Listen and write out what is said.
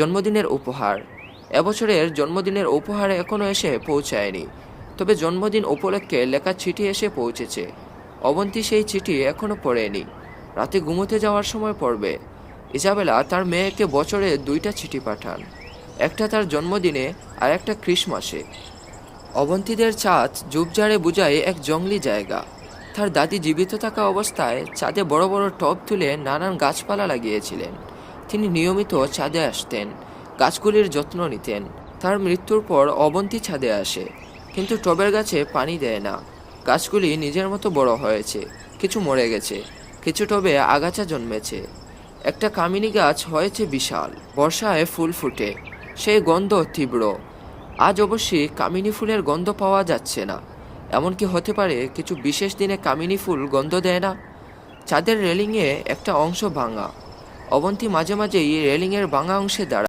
জন্মদিনের উপহার। এবছরের জন্মদিনের উপহার এখনও এসে পৌঁছায়নি, তবে জন্মদিন উপলক্ষে লেখা চিঠি এসে পৌঁছেছে। অবন্তী সেই চিঠি এখনও পড়েনি, রাতে ঘুমোতে যাওয়ার সময় পড়বে। ইজাবেলা তার মেয়েকে বছরে 2টা চিঠি পাঠান, একটা তার জন্মদিনে আর একটা ক্রিসমাসে। অবন্তীদের চাঁদ ঝোপঝাড়ে বুঝায় এক জঙ্গলি জায়গা। তার দাদি জীবিত থাকা অবস্থায় চাঁদে বড় বড় টব তুলে নানান গাছপালা লাগিয়েছিলেন। তিনি নিয়মিত ছাদে আসতেন, গাছগুলির যত্ন নিতেন। তার মৃত্যুর পর অবন্তী ছাদে আসে, কিন্তু টবের গাছে পানি দেয় না। গাছগুলি নিজের মতো বড় হয়েছে, কিছু মরে গেছে, কিছু টবে আগাছা জন্মেছে। একটা কামিনী গাছ হয়েছে বিশাল, বর্ষায় ফুল ফুটে, সেই গন্ধ তীব্র। আজ অবশ্যই কামিনী ফুলের গন্ধ পাওয়া যাচ্ছে না। এমন কি হতে পারে কিছু বিশেষ দিনে কামিনী ফুল গন্ধ দেয় না? চাঁদের রেলিংয়ে একটা অংশ ভাঙা। অবন্তী মাঝে মাঝে এই রেলিংয়ের ভাঙা অংশে দাঁড়ায়।